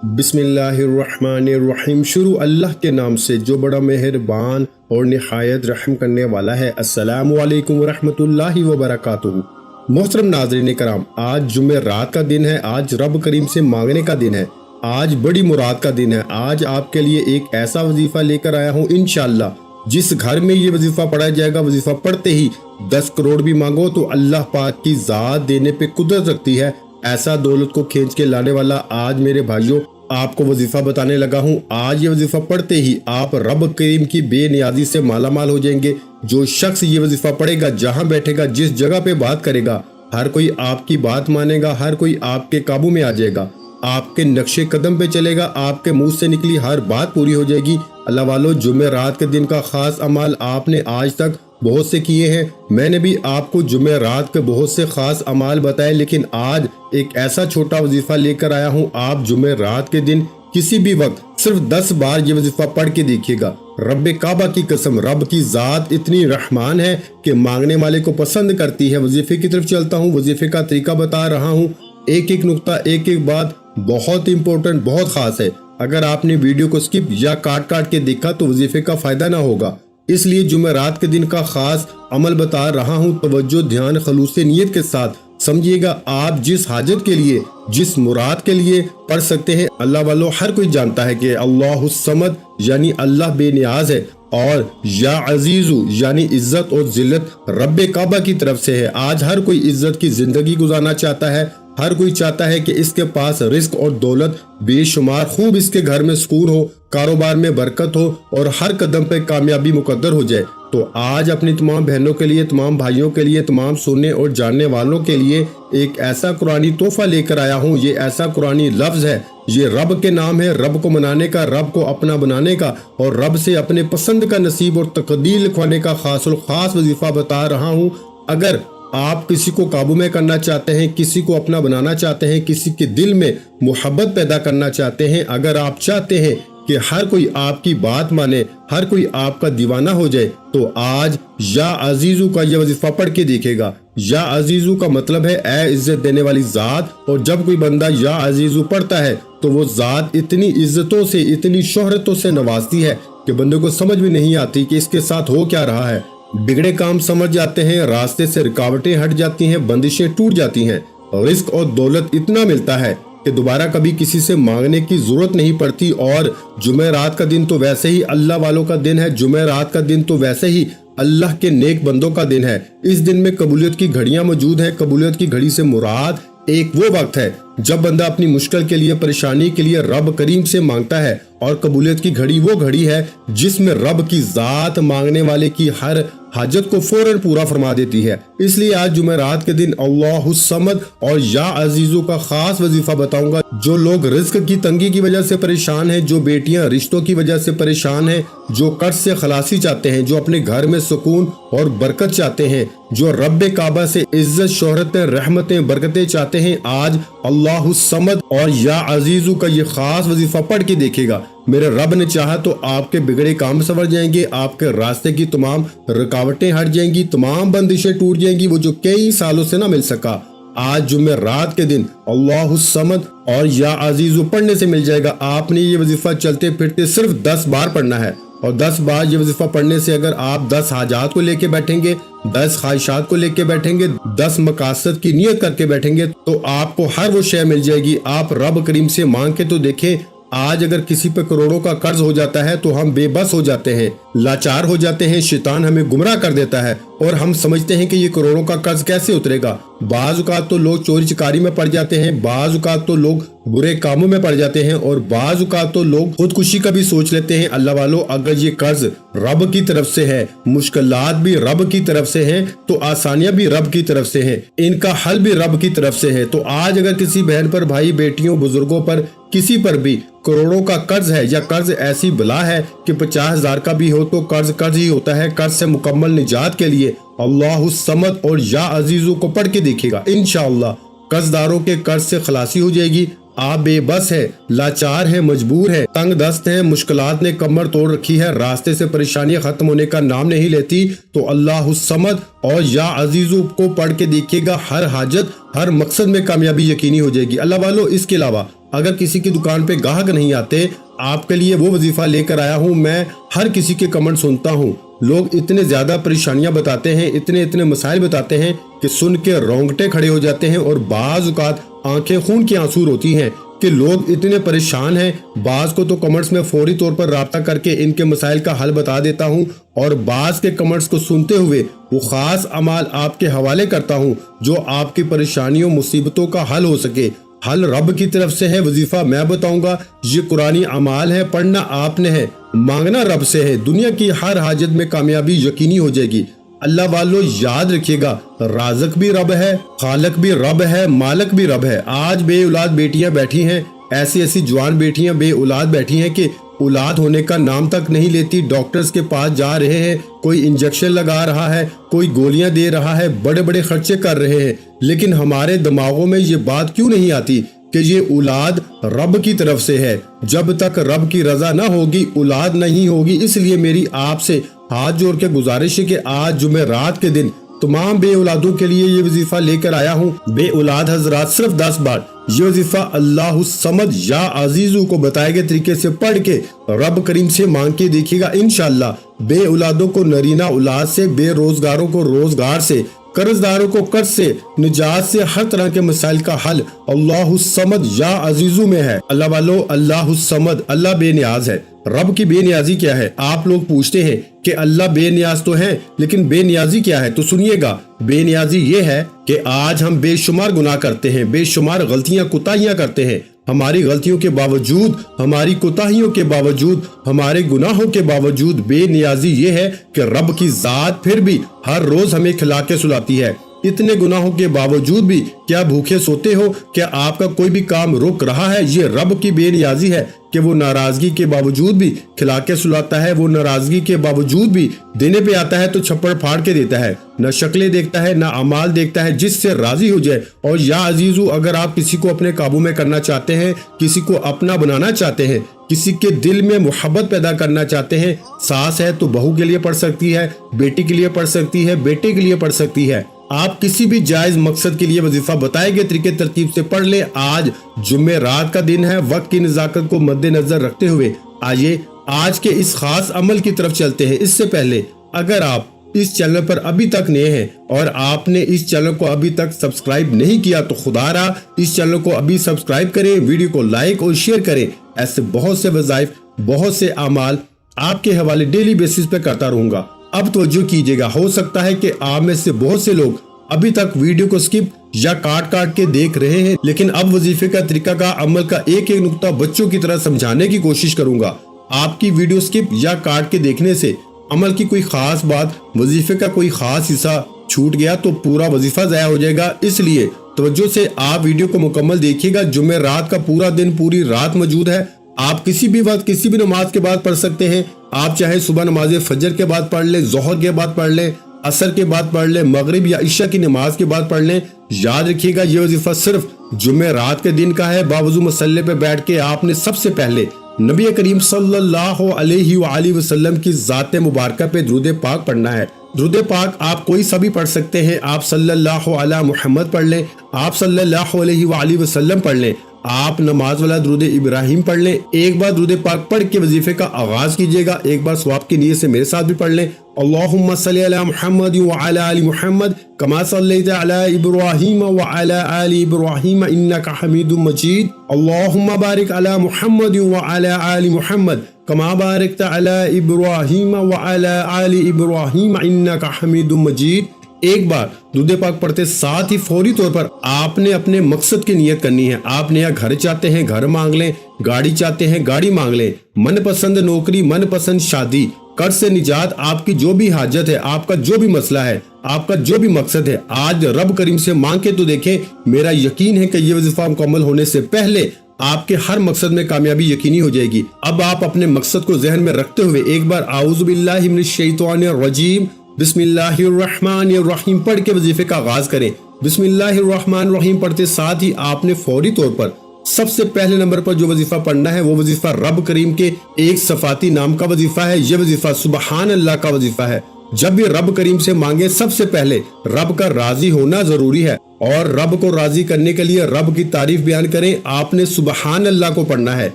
बिस्मिल्लाहिर्रहमानिर्रहीम। शुरू अल्लाह के नाम से जो बड़ा मेहरबान और निहायत रहम करने वाला है। अस्सलामु अलैकुम वरहमतुल्लाहि वबरकातुहू। मोहतरम नाज़रीन कराम, आज जुमे रात का दिन है। आज रब करीम से मांगने का दिन है। आज बड़ी मुराद का दिन है। आज आपके लिए एक ऐसा वजीफा लेकर आया हूँ इंशाअल्लाह। जिस घर में ये वजीफा पढ़ा जाएगा, वजीफा पढ़ते ही 10 करोड़ भी मांगो तो अल्लाह पाक की ज़ात देने पे कुदरत रखती है। ऐसा दौलत को खींच के लाने वाला आज मेरे भाइयों आपको वजीफा बताने लगा हूँ। आज ये वजीफा पढ़ते ही आप रब करीम की बेनियाजी से माला माल हो जाएंगे। जो शख्स ये वजीफा पढ़ेगा, जहाँ बैठेगा, जिस जगह पे बात करेगा, हर कोई आपकी बात मानेगा, हर कोई आपके काबू में आ जाएगा, आपके नक्शे कदम पे चलेगा, आपके मुंह से निकली हर बात पूरी हो जाएगी। अल्लाह वालों, जुमे रात के दिन का खास अमाल आपने आज तक बहुत से किए हैं। मैंने भी आपको जुमे रात के बहुत से खास अमाल बताए, लेकिन आज एक ऐसा छोटा वजीफा लेकर आया हूँ। आप जुमे रात के दिन किसी भी वक्त सिर्फ 10 बार ये वजीफा पढ़ के देखिएगा। रब्बे काबा की कसम, रब की जात इतनी रहमान है कि मांगने वाले को पसंद करती है। वजीफे की तरफ चलता हूँ, वजीफे का तरीका बता रहा हूँ। एक एक नुक्ता, एक एक बात बहुत इंपॉर्टेंट, बहुत खास है। अगर आपने वीडियो को स्किप या काट काट के देखा तो वजीफे का फायदा ना होगा। इसलिए जुमेरात के दिन का खास अमल बता रहा हूँ। तवज्जो, ध्यान, खलूस नियत के साथ समझिएगा। आप जिस हाजत के लिए, जिस मुराद के लिए पढ़ सकते हैं। अल्लाह वालों, हर कोई जानता है कि अल्लाहुस समद यानी अल्लाह बेनियाज है, और या अजीजू यानी इज्जत और जिल्लत रब्बे काबा की तरफ से है। आज हर कोई इज्जत की जिंदगी गुजारना चाहता है। हर कोई चाहता है कि इसके पास रिस्क और दौलत बेशुमार, खूब इसके घर में सुकून हो, कारोबार में बरकत हो और हर कदम पे कामयाबी मुकद्दर हो जाए। तो आज अपनी तमाम बहनों के लिए, तमाम भाइयों के लिए, तमाम सुनने और जानने वालों के लिए एक ऐसा कुरानी तोहफा लेकर आया हूँ। ये ऐसा कुरानी लफ्ज है, ये रब के नाम है, रब को मनाने का, रब को अपना बनाने का और रब से अपने पसंद का नसीब और तकदीर लिखवाने का खास वजीफा बता रहा हूँ। अगर आप किसी को काबू में करना चाहते हैं, किसी को अपना बनाना चाहते हैं, किसी के दिल में मोहब्बत पैदा करना चाहते हैं, अगर आप चाहते हैं कि हर कोई आपकी बात माने, हर कोई आपका दीवाना हो जाए, तो आज या अजीजू का यह वजीफा पढ़ के देखेगा। या अजीजू का मतलब है ए इज्जत देने वाली जात, और जब कोई बंदा या अजीजू पढ़ता है तो वो जात इतनी इज्जतों से, इतनी शोहरतों से नवाजती है कि बंदे को समझ भी नहीं आती कि इसके साथ हो क्या रहा है। बिगड़े काम समझ जाते हैं, रास्ते से रुकावटें हट जाती हैं, बंदिशें टूट जाती हैं, और रिस्क और दौलत इतना मिलता है कि दोबारा कभी किसी से मांगने की जरूरत नहीं पड़ती। और जुमेरात का दिन तो वैसे ही अल्लाह वालों का दिन है। जुमेरात का दिन तो वैसे ही अल्लाह के नेक बंदों का दिन है। इस दिन में कबूलियत की घड़ियां मौजूद है। कबूलियत की घड़ी से मुराद एक वो वक्त है जब बंदा अपनी मुश्किल के लिए, परेशानी के लिए रब करीम से मांगता है, और कबूलियत की घड़ी वो घड़ी है जिसमें रब की जात मांगने वाले की हर हाजत को फौरन पूरा फरमा देती है। इसलिए आज जुमेरात के दिन अल्लाहुस समद और या अजीजू का खास वजीफा बताऊंगा। जो लोग रिस्क की तंगी की वजह से परेशान हैं, जो बेटियां रिश्तों की वजह से परेशान हैं, जो कर्ज से खलासी चाहते हैं, जो अपने घर में सुकून और बरकत चाहते हैं, जो रब्बे काबा से इज्जत, शोहरतें, रहमतें, बरकतें चाहते हैं, आज अल्लाहुस समद और या अजीजू का ये खास वजीफा पढ़ के देखेगा। मेरे रब ने चाहा तो आपके बिगड़े काम संवर जाएंगे, आपके रास्ते की तमाम रुकावटें हट जाएंगी, तमाम बंदिशें टूट जाएंगी, वो जो कई सालों से ना मिल सका, आज जुमे रात के दिन अल्लाहुस समद और या अजीजू पढ़ने से मिल जाएगा। आपने ये वजीफा चलते फिरते सिर्फ 10 बार पढ़ना है, और 10 बार ये वजीफा पढ़ने से अगर आप 10 हाजात को लेके बैठेंगे, 10 ख्वाहिशात को लेके बैठेंगे, 10 मकासद की नियत करके बैठेंगे, तो आपको हर वो शय मिल जाएगी। आप रब करीम से मांग के तो देखें। आज अगर किसी पे करोड़ों का कर्ज हो जाता है तो हम बेबस हो जाते हैं, लाचार हो जाते हैं, शैतान हमें गुमराह कर देता है और हम समझते हैं कि ये करोड़ों का कर्ज कैसे उतरेगा। बाज़ औक़ात तो लोग चोरी चकारी में पड़ जाते हैं, बाज़ औक़ात तो लोग बुरे कामों में पड़ जाते हैं, और बाज़ औक़ात तो लोग खुदकुशी का भी सोच लेते हैं। अल्लाह वालों, अगर ये कर्ज रब की तरफ से है, मुश्किलात भी रब की तरफ से हैं, तो आसानियां भी रब की तरफ से हैं, इनका हल भी रब की तरफ से है। तो आज अगर किसी बहन पर, भाई, बेटियों, बुजुर्गों पर, किसी पर भी करोड़ों का कर्ज है, या कर्ज ऐसी बला है कि 50,000 का भी हो तो कर्ज ही होता है। कर्ज से मुकम्मल निजात के लिए अल्लाहुस समद और या अजीजू को पढ़ के देखेगा। इंशाअल्लाह कर्जदारों के कर्ज से खलासी हो जाएगी। आप बेबस है, लाचार है, मजबूर है, तंग दस्त है, मुश्किलात ने कमर तोड़ रखी है, रास्ते से परेशानियां खत्म होने का नाम नहीं लेती, तो अल्लाहुस समद और या अजीजू को पढ़ के देखिएगा। हर हाजत, हर मकसद में कामयाबी यकीनी हो जाएगी। अल्लाह वालों, इसके अलावा اگر کسی کی دکان پہ گاہک نہیں آتے، آپ کے لیے وہ وظیفہ لے کر آیا ہوں۔ میں ہر کسی کے کمنٹ سنتا ہوں، لوگ اتنے زیادہ پریشانیاں بتاتے ہیں، اتنے مسائل بتاتے ہیں کہ سن کے رونگٹے کھڑے ہو جاتے ہیں، اور بعض اوقات آنکھیں خون کی آنسو ہوتی ہیں کہ لوگ اتنے پریشان ہیں۔ بعض کو تو کمنٹس میں فوری طور پر رابطہ کر کے ان کے مسائل کا حل بتا دیتا ہوں، اور بعض کے کمنٹس کو سنتے ہوئے وہ خاص اعمال آپ کے حوالے کرتا ہوں جو آپ کی پریشانیوں مصیبتوں کا حل ہو سکے۔ حل رب کی طرف سے ہے، وظیفہ میں بتاؤں گا، یہ قرآنی اعمال ہے، پڑھنا آپ نے ہے، مانگنا رب سے ہے، دنیا کی ہر حاجت میں کامیابی یقینی ہو جائے گی۔ اللہ والو یاد رکھیے گا، رازق بھی رب ہے، خالق بھی رب ہے، مالک بھی رب ہے۔ آج بے اولاد بیٹیاں بیٹھی ہیں، ایسی جوان بیٹیاں بے اولاد بیٹھی ہیں کہ اولاد ہونے کا نام تک نہیں لیتی، ڈاکٹرز کے پاس جا رہے ہیں، کوئی انجیکشن لگا رہا ہے، کوئی گولیاں دے رہا ہے، بڑے خرچے کر رہے ہیں، لیکن ہمارے دماغوں میں یہ بات کیوں نہیں آتی کہ یہ اولاد رب کی طرف سے ہے؟ جب تک رب کی رضا نہ ہوگی اولاد نہیں ہوگی۔ اس لیے میری آپ سے ہاتھ جوڑ کے گزارش ہے کہ آج جمعرات کے دن تمام بے اولادوں کے لیے یہ وظیفہ لے کر آیا ہوں۔ بے اولاد حضرات صرف 10 بار یہ وظیفہ اللہ الصمد یا عزیزو کو بتائے گئے طریقے سے پڑھ کے رب کریم سے مانگ کے دیکھیے گا، انشاءاللہ بے اولادوں کو نرینہ اولاد سے، بے روزگاروں کو روزگار سے، قرض داروں کو قرض سے، نجات سے، ہر طرح کے مسائل کا حل اللہ الصمد یا عزیزو میں ہے۔ اللہ والو، اللہ الصمد، اللہ بے نیاز ہے۔ رب کی بے نیازی کیا ہے؟ آپ لوگ پوچھتے ہیں کہ اللہ بے نیاز تو ہے، لیکن بے نیازی کیا ہے؟ تو سنیے گا، بے نیازی یہ ہے کہ آج ہم بے شمار گناہ کرتے ہیں، بے شمار غلطیاں کوتاہیاں کرتے ہیں، ہماری غلطیوں کے باوجود، ہماری کوتاہیوں کے باوجود، ہمارے گناہوں کے باوجود بے نیازی یہ ہے کہ رب کی ذات پھر بھی ہر روز ہمیں کھلا کے سلاتی ہے۔ اتنے گناہوں کے باوجود بھی کیا بھوکے سوتے ہو؟ کیا آپ کا کوئی بھی کام رک رہا ہے؟ یہ رب کی بے نیازی ہے کہ وہ ناراضگی کے باوجود بھی کھلا کے سلاتا ہے، وہ ناراضگی کے باوجود بھی دینے پہ آتا ہے تو چھپڑ پھاڑ کے دیتا ہے، نہ شکلیں دیکھتا ہے نہ اعمال دیکھتا ہے، جس سے راضی ہو جائے۔ اور یا عزیزو، اگر آپ کسی کو اپنے قابو میں کرنا چاہتے ہیں، کسی کو اپنا بنانا چاہتے ہیں، کسی کے دل میں محبت پیدا کرنا چاہتے ہیں، ساس ہے تو بہو کے لیے پڑھ سکتی ہے، بیٹی کے لیے پڑھ سکتی ہے، بیٹے کے لیے پڑھ سکتی ہے۔ آپ کسی بھی جائز مقصد کے لیے وظیفہ بتائے گئے طریقے ترتیب سے پڑھ لیں۔ آج جمعرات کا دن ہے، وقت کی نزاکت کو مد نظر رکھتے ہوئے آئیے آج کے اس خاص عمل کی طرف چلتے ہیں۔ اس سے پہلے اگر آپ اس چینل پر ابھی تک نئے ہیں اور آپ نے اس چینل کو ابھی تک سبسکرائب نہیں کیا تو خدا را اس چینل کو ابھی سبسکرائب کریں، ویڈیو کو لائک اور شیئر کریں۔ ایسے بہت سے وظائف، بہت سے اعمال آپ کے حوالے ڈیلی بیسس پہ کرتا رہوں گا۔ اب توجہ کیجیے گا، ہو سکتا ہے کہ آپ میں سے بہت سے لوگ ابھی تک ویڈیو کو سکپ یا کاٹ کے دیکھ رہے ہیں، لیکن اب وظیفے کا طریقہ کا عمل کا ایک نقطہ بچوں کی طرح سمجھانے کی کوشش کروں گا۔ آپ کی ویڈیو سکپ یا کاٹ کے دیکھنے سے عمل کی کوئی خاص بات، وظیفے کا کوئی خاص حصہ چھوٹ گیا تو پورا وظیفہ ضائع ہو جائے گا۔ اس لیے توجہ سے آپ ویڈیو کو مکمل دیکھیے گا۔ جمعرات کا پورا دن، پوری رات موجود ہے، آپ کسی بھی وقت کسی بھی نماز کے بعد پڑھ سکتے ہیں۔ آپ چاہے صبح نماز فجر کے بعد پڑھ لیں، ظہر کے بعد پڑھ لیں، عصر کے بعد پڑھ لیں، مغرب یا عشاء کی نماز کے بعد پڑھ لیں۔ یاد رکھیے گا، یہ وظیفہ صرف جمعرات کے دن کا ہے۔ باوضو مصلی پہ بیٹھ کے آپ نے سب سے پہلے نبی کریم صلی اللہ علیہ وآلہ وسلم کی ذات مبارکہ پہ درود پاک پڑھنا ہے۔ درود پاک آپ کوئی سا بھی پڑھ سکتے ہیں، آپ صلی اللہ علی محمد پڑھ لیں، آپ صلی اللہ علیہ وآلہ وسلم پڑھ لیں، آپ نماز والا درود ابراہیم پڑھ لیں۔ ایک بار درود پاک پڑھ کے وظیفے کا آغاز کیجیے گا، ایک بار ثواب کی نیت سے میرے ساتھ بھی پڑھ لیں۔ اللہم صلی علی محمد وعلی آل محمد کما صلیت علی ابراہیم وعلی آل ابراہیم انک حمید مجید۔ اللہم بارک علی محمد وعلی آل محمد کما بارکت علی ابراہیم وعلی آل ابراہیم انک حمید مجید۔ ایک بار درود پاک پڑھتے ساتھ ہی فوری طور پر آپ نے اپنے مقصد کی نیت کرنی ہے۔ آپ نیا گھر چاہتے ہیں، گھر مانگ لیں، گاڑی چاہتے ہیں، گاڑی مانگ لیں، من پسند نوکری، من پسند شادی، قرض سے نجات، آپ کی جو بھی حاجت ہے، آپ کا جو بھی مسئلہ ہے، آپ کا جو بھی مقصد ہے، آج رب کریم سے مانگ کے تو دیکھیں۔ میرا یقین ہے کہ یہ وظیفہ مکمل ہونے سے پہلے آپ کے ہر مقصد میں کامیابی یقینی ہو جائے گی۔ اب آپ اپنے مقصد کو ذہن میں رکھتے ہوئے ایک بار اعوذ باللہ من الشیطان الرجیم بسم اللہ الرحمن الرحیم پڑھ کے وظیفے کا آغاز کریں۔ بسم اللہ الرحمن الرحیم پڑھتے ساتھ ہی آپ نے فوری طور پر سب سے پہلے نمبر پر جو وظیفہ پڑھنا ہے وہ وظیفہ رب کریم کے ایک صفاتی نام کا وظیفہ ہے۔ یہ وظیفہ سبحان اللہ کا وظیفہ ہے۔ جب بھی رب کریم سے مانگے سب سے پہلے رب کا راضی ہونا ضروری ہے، اور رب کو راضی کرنے کے لیے رب کی تعریف بیان کریں آپ نے سبحان اللہ کو پڑھنا ہے۔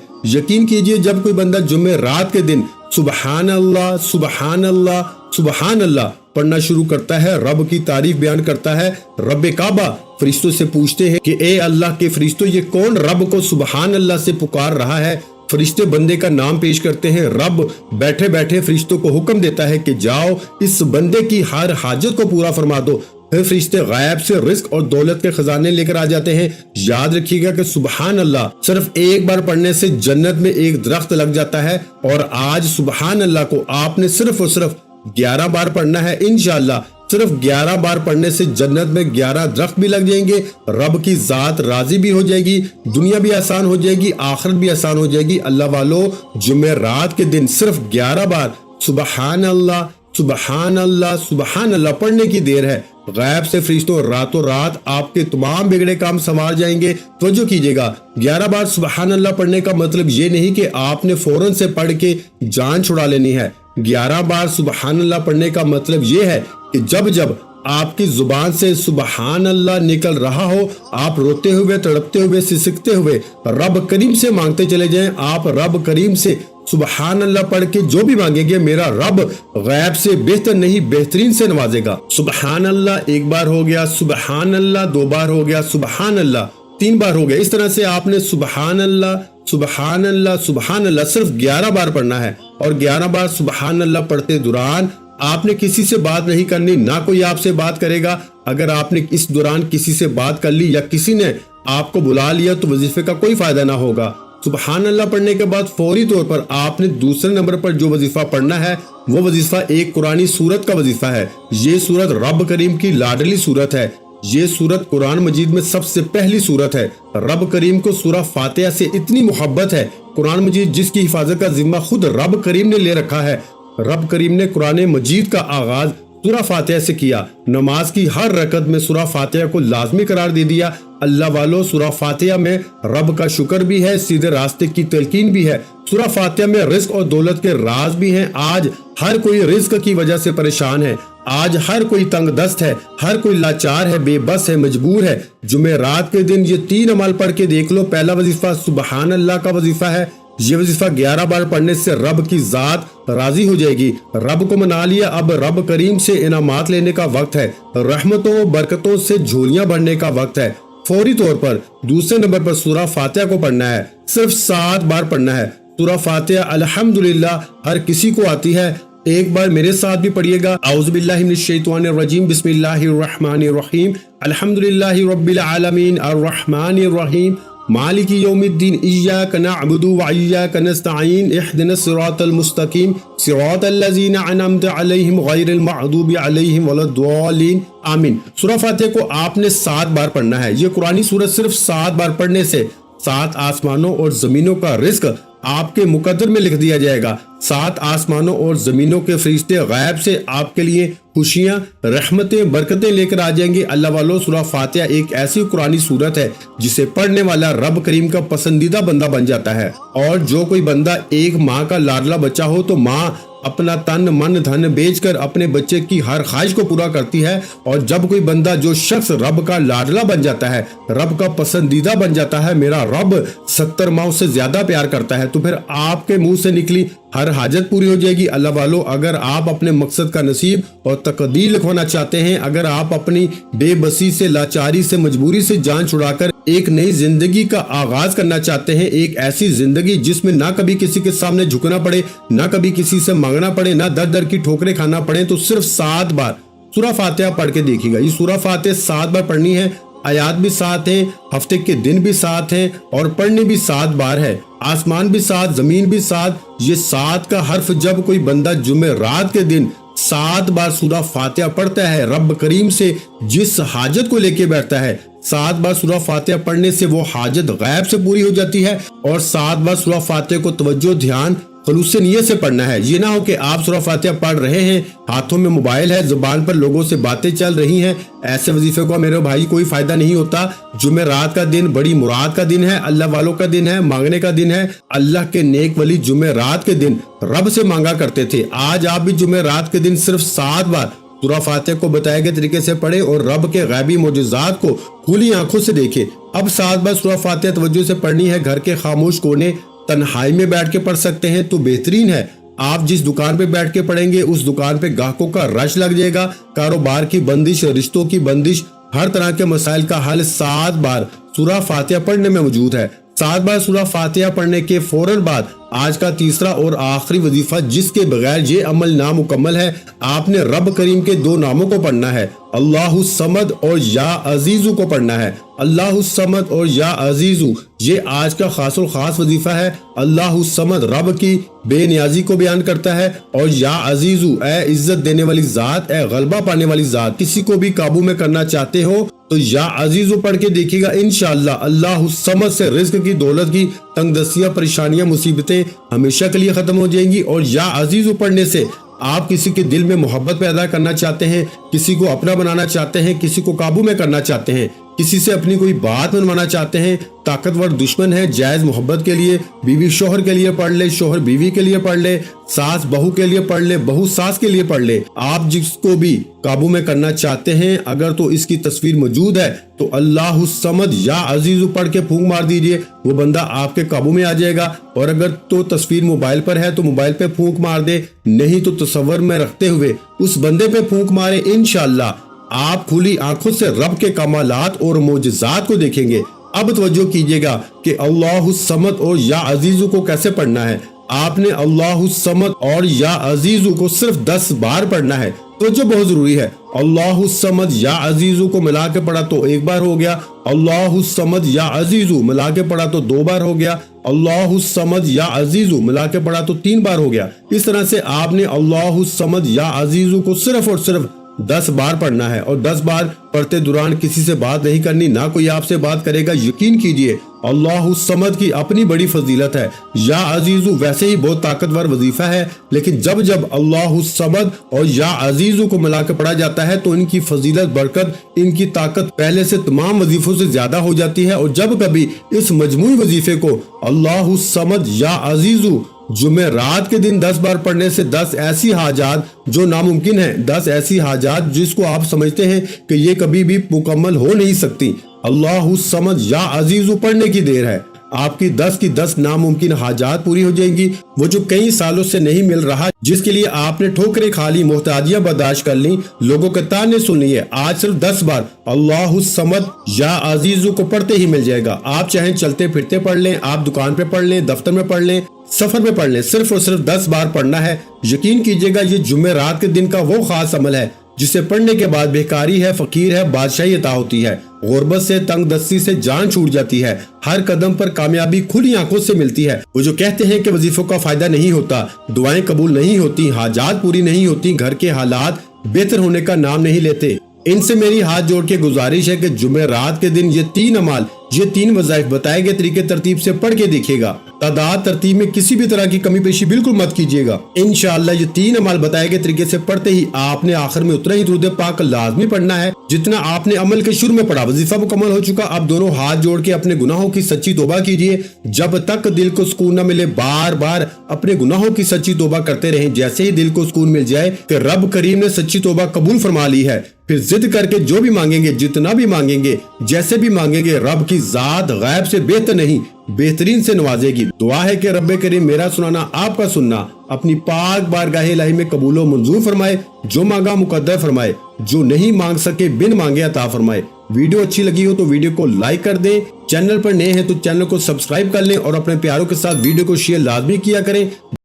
یقین کیجئے جب کوئی بندہ جمعرات کے دن سبحان اللہ سبحان اللہ سبحان اللہ پڑھنا شروع کرتا ہے، رب کی تعریف بیان کرتا ہے، رب کعبہ فرشتوں سے پوچھتے ہیں کہ اے اللہ کے فرشتوں یہ کون رب کو سبحان اللہ سے پکار رہا ہے؟ فرشتے بندے کا نام پیش کرتے ہیں، رب بیٹھے بیٹھے فرشتوں کو حکم دیتا ہے کہ جاؤ اس بندے کی ہر حاجت کو پورا فرما دو۔ پھر فرشتے غیب سے رزق اور دولت کے خزانے لے کر آ جاتے ہیں۔ یاد رکھیے گا کہ سبحان اللہ صرف ایک بار پڑھنے سے جنت میں ایک درخت لگ جاتا ہے، اور آج سبحان اللہ کو آپ نے صرف اور صرف 11 بار پڑھنا ہے۔ انشاءاللہ صرف 11 بار پڑھنے سے جنت میں 11 درخت بھی لگ جائیں گے، رب کی ذات راضی بھی ہو جائے گی، دنیا بھی آسان ہو جائے گی، آخرت بھی آسان ہو جائے گی۔ اللہ والو جمعرات کے دن صرف 11 بار سبحان اللہ سبحان اللہ سبحان اللہ پڑھنے کی دیر ہے، غیب سے فرشتوں راتوں رات آپ کے تمام بگڑے کام سنوار جائیں گے۔ توجہ کیجئے گا 11 بار سبحان اللہ پڑھنے کا مطلب یہ نہیں کہ آپ نے فوراً سے پڑھ کے جان چھڑا لینی ہے۔ 11 بار سبحان اللہ پڑھنے کا مطلب یہ ہے کہ جب جب آپ کی زبان سے سبحان اللہ نکل رہا ہو، آپ روتے ہوئے تڑپتے ہوئے سسکتے ہوئے رب کریم سے مانگتے چلے جائیں۔ آپ رب کریم سے سبحان اللہ پڑھ کے جو بھی مانگیں گے میرا رب غیب سے بہتر نہیں بہترین سے نوازے گا۔ سبحان اللہ ایک بار ہو گیا، سبحان اللہ 2 بار ہو گیا، سبحان اللہ 3 بار ہو گیا۔ اس طرح سے آپ نے سبحان اللہ سبحان اللہ سبحان اللہ صرف 11 بار پڑھنا ہے، اور 11 بار سبحان اللہ پڑھتے دوران آپ نے کسی سے بات نہیں کرنی، نہ کوئی آپ سے بات کرے گا۔ اگر آپ نے اس دوران کسی سے بات کر لی یا کسی نے آپ کو بلا لیا تو وظیفے کا کوئی فائدہ نہ ہوگا۔ سبحان اللہ پڑھنے کے بعد فوری طور پر آپ نے دوسرے نمبر پر جو وظیفہ پڑھنا ہے وہ وظیفہ ایک قرآنی سورت کا وظیفہ ہے۔ یہ سورت رب کریم کی لاڈلی سورت ہے۔ یہ سورت قرآن مجید میں سب سے پہلی سورت ہے۔ رب کریم کو سورہ فاتحہ سے اتنی محبت ہے، قرآن مجید جس کی حفاظت کا ذمہ خود رب کریم نے لے رکھا ہے۔ رب کریم نے قرآن مجید کا آغاز سورہ فاتحہ سے کیا، نماز کی ہر رکعت میں سورہ فاتحہ کو لازمی قرار دے دیا۔ اللہ والو سورہ فاتحہ میں رب کا شکر بھی ہے، سیدھے راستے کی تلقین بھی ہے۔ سورہ فاتحہ میں رزق اور دولت کے راز بھی ہیں۔ آج ہر کوئی رزق کی وجہ سے پریشان ہے، آج ہر کوئی تنگ دست ہے، ہر کوئی لاچار ہے، بے بس ہے، مجبور ہے۔ جمعرات کے دن یہ 3 عمل پڑھ کے دیکھ لو۔ پہلا وظیفہ سبحان اللہ کا وظیفہ ہے، یہ وظیفہ 11 بار پڑھنے سے رب کی ذات راضی ہو جائے گی۔ رب کو منا لیا، اب رب کریم سے انعامات لینے کا وقت ہے، رحمتوں برکتوں سے جھولیاں بھرنے کا وقت ہے۔ فوری طور پر دوسرے نمبر پر سورہ فاتحہ کو پڑھنا ہے، صرف 7 بار پڑھنا ہے۔ سورہ فاتحہ الحمدللہ ہر کسی کو آتی ہے، ایک بار میرے ساتھ بھی پڑھیے گا۔ اعوذ باللہ من الشیطان الرجیم، بسم اللہ الرحمن الرحیم، الحمدللہ رب العالمین الرحمن الرحیم مالک یوم الدین، ایاک نعبد و ایاک نستعین، اہدنا الصراط المستقیم، صراط الذین انعمت علیہم غیر المغضوب علیہم ولا الضالین، آمین۔ سورہ فاتحہ کو آپ نے 7 بار پڑھنا ہے۔ یہ قرآنی سورت صرف 7 بار پڑھنے سے 7 آسمانوں اور زمینوں کا رزق آپ کے مقدر میں لکھ دیا جائے گا۔ 7 آسمانوں اور زمینوں کے فرشتے غیب سے آپ کے لیے خوشیاں رحمتیں برکتیں لے کر آ جائیں گے۔ اللہ والو سورہ فاتحہ ایک ایسی قرآنی سورت ہے جسے پڑھنے والا رب کریم کا پسندیدہ بندہ بن جاتا ہے، اور جو کوئی بندہ ایک ماں کا لاڈلا بچہ ہو تو ماں اپنا تن من دھن بیچ کر اپنے بچے کی ہر خواہش کو پورا کرتی ہے، اور جب کوئی بندہ جو شخص رب کا لاڈلا بن جاتا ہے، رب کا پسندیدہ بن جاتا ہے، میرا رب 70 ماؤں سے زیادہ پیار کرتا ہے، تو پھر آپ کے منہ سے نکلی ہر حاجت پوری ہو جائے گی۔ اللہ والو اگر آپ اپنے مقصد کا نصیب اور تقدیر لکھوانا چاہتے ہیں، اگر آپ اپنی بے بسی سے لاچاری سے مجبوری سے جان چھڑا کر ایک نئی زندگی کا آغاز کرنا چاہتے ہیں، ایک ایسی زندگی جس میں نہ کبھی کسی کے سامنے جھکنا پڑے، نہ کبھی کسی سے مانگنا پڑے، نہ در در کی ٹھوکریں کھانا پڑے، تو صرف 7 بار سورہ فاتحہ پڑھ کے دیکھیے گا۔ یہ سورہ فاتحہ 7 بار پڑھنی ہے، آیات بھی 7 ہیں، ہفتے کے دن بھی 7 ہیں، اور پڑھنی بھی 7 بار ہے۔ آسمان بھی 7، زمین بھی 7۔ یہ 7 کا حرف جب کوئی بندہ جمعرات کے دن 7 بار سورہ فاتحہ پڑھتا ہے، رب کریم سے جس حاجت کو لے کے بیٹھتا ہے، 7 بار سورہ فاتحہ پڑھنے سے وہ حاجت غیب سے پوری ہو جاتی ہے، اور 7 بار سورہ فاتحہ کو توجہ دھیان खलूस नियत से पढ़ना है। ये ना हो कि आप सूरह फातिहा पढ़ रहे हैं, हाथों में मोबाइल है, जुबान पर लोगों से बातें चल रही हैं। ऐसे वजीफे को मेरे भाई कोई फायदा नहीं होता। जुमेरात का दिन बड़ी मुराद का दिन है, अल्लाह वालों का दिन है, मांगने का दिन है। अल्लाह के नेक वली जुमेरात के दिन रब से मांगा करते थे। आज आप भी जुमेरात के दिन सिर्फ 7 बार सूरह फातिहा को बताए गए तरीके से पढ़े और रब के गैबी मोजज़ात को खुली आंखों से देखे। अब 7 बार सूरह फातिहा तवज्जो से पढ़नी है। घर के खामोश कोने तन्हाई में बैठ के पढ़ सकते हैं तो बेहतरीन है। आप जिस दुकान पे बैठ के पढ़ेंगे उस दुकान पे ग्राहकों का रश लग जाएगा। कारोबार की बंदिश, रिश्तों की बंदिश, हर तरह के मसाइल का हल 7 बार सूरह फातिहा पढ़ने में मौजूद है। 7 बार सूरह फातिहा पढ़ने के फौरन बाद आज का तीसरा और आखिरी वजीफा, जिसके बगैर ये अमल नामुकम्मल है, आपने रब करीम के 2 नामों को पढ़ना है, अल्लाहु समद और या अजीजू को पढ़ना है। अल्लाहु समद और या अजीजू ये आज का खासुल खास वजीफा है। अल्लाहु समद रब की बेनियाजी को बयान करता है और या अजीजू ए इज्जत देने वाली जात, ए गलबा पाने वाली जात। किसी को भी काबू में करना चाहते हो तो या अजीजू पढ़ के देखिएगा, इंशाअल्लाह अल्लाहु समद से रिज्क की, दौलत की तंगदस्तियां, परेशानियां, मुसीबतें हमेशा के लिए खत्म हो जाएंगी। और या अजीजू पढ़ने से आप किसी के दिल में मोहब्बत पैदा करना चाहते हैं, किसी को अपना बनाना चाहते हैं, किसी को काबू में करना चाहते हैं, किसी से अपनी कोई बात मनवाना चाहते हैं, ताकतवर दुश्मन है, जायज मोहब्बत के लिए बीवी शोहर के लिए पढ़ ले, शोहर बीवी के लिए पढ़ ले, सास बहू के लिए पढ़ ले, बहू सास के लिए पढ़ ले। आप जिसको भी काबू में करना चाहते हैं, अगर तो इसकी तस्वीर मौजूद है तो अल्लाहु समद या अजीजु पढ़ के फूंक मार दीजिए, वो बंदा आपके काबू में आ जाएगा। और अगर तो तस्वीर मोबाइल पर है तो मोबाइल पे फूंक मार दे, नहीं तो तसव्वुर में रखते हुए उस बंदे पे फूंक मारे। इंशाअल्लाह आप खुली आंखों से रब के कमालात और मोजज़ात को देखेंगे। अब तवज्जो कीजिएगा कि अल्लाहु समद और या अजीजु को कैसे पढ़ना है। आपने अल्लाहु समद और या अजीजु को सिर्फ 10 बार पढ़ना है, तो जो बहुत जरूरी है। अल्लाहु समद या अजीजु को मिला के पढ़ा तो 1 बार हो गया, अल्लाहु समद या अजीजु मिला के पढ़ा तो 2 बार हो गया, अल्लाहु समद या अजीजु मिला के पढ़ा तो 3 बार हो गया। इस तरह से आपने अल्लाहु समद या अजीजु को सिर्फ और सिर्फ 10 बार पढ़ना है। और 10 बार पढ़ते दौरान किसी से बात नहीं करनी, ना कोई आपसे बात करेगा। यकीन कीजिए अल्लाहु समद की अपनी बड़ी फजीलत है। या अजीजु वैसे ही बहुत ताकतवर वजीफा है, लेकिन जब जब अल्लाहु समद और या अजीजु को मिला के पढ़ा जाता है तो इनकी फजीलत, बरकत, इनकी ताकत पहले से तमाम वजीफों से ज्यादा हो जाती है। और जब कभी इस मजमूई वजीफे को अल्लाहु समद या अजीजु जुमेरात के दिन 10 बार पढ़ने से 10 ऐसी हाजात जो नामुमकिन है, 10 ऐसी हाजात जिसको आप समझते हैं कि ये कभी भी मुकम्मल हो नहीं सकती, अल्लाहु समद या अजीजु पढ़ने की देर है, आपकी 10 की 10 नामुमकिन हाजात पूरी हो जाएंगी। वो जो कई सालों से नहीं मिल रहा, जिसके लिए आपने ठोकरें खा ली, मोहताजियां बर्दाश्त कर ली, लोगों के ताने सुन लिए, आज सिर्फ 10 बार अल्लाहु समद या अजीजु को पढ़ते ही मिल जाएगा। आप चाहे चलते फिरते पढ़ लें, आप दुकान पे पढ़ लें, दफ्तर में पढ़ लें, सफर में पढ़ लें, सिर्फ और सिर्फ 10 बार पढ़ना है। यकीन कीजिएगा ये जुमेरात के दिन का वो खास अमल है जिसे पढ़ने के बाद बेकारी है, फकीर है, बादशाही अता होती है, गुर्बत से, तंगदस्ती से जान छूट जाती है, हर कदम पर कामयाबी खुली आंखों से मिलती है। वो जो कहते हैं कि वजीफों का फायदा नहीं होता, दुआएं कबूल नहीं होती, हाजात पूरी नहीं होती, घर के हालात बेहतर होने का नाम नहीं लेते, इनसे मेरी हाथ जोड़ के गुजारिश है कि जुमेरात के दिन ये 3 अमाल, ये 3 वज़ाइफ बताए गए तरीके तरतीब से पढ़ के देखिएगा। तादाद तरतीब में किसी भी तरह की कमी पेशी बिल्कुल मत कीजिएगा। इंशाअल्लाह ये 3 अमाल बताए गए तरीके से पढ़ते ही आपने आखिर में उतना ही दुरूद पाक लाजमी पढ़ना है जितना आपने अमल के शुरू में पढ़ा। वजीफा मुकम्मल हो चुका, अब दोनों हाथ जोड़ के अपने गुनाहों की सच्ची तौबा कीजिए। जब तक दिल को सुकून न मिले बार बार अपने गुनाहों की सच्ची तौबा करते रहें। जैसे ही दिल को सुकून मिल जाए कि रब करीम ने सच्ची तौबा कबूल फरमा ली है, फिर जिद करके जो भी मांगेंगे, जितना भी मांगेंगे, जैसे भी मांगेंगे, रब की जात गैब से बेहतर नहीं बेहतरीन से नवाजेगी। दुआ है कि रब्बे करीम मेरा सुनाना, आपका सुनना अपनी पाक बारगाह इलाही में कबूल व मंजूर फरमाए। जो मांगा मुकद्दर फरमाए, जो नहीं मांग सके बिन मांगे अता फरमाए। वीडियो अच्छी लगी हो तो वीडियो को लाइक कर दें, चैनल पर नए हैं तो चैनल को सब्सक्राइब कर लें और अपने प्यारों के साथ वीडियो को शेयर लाजमी किया करें।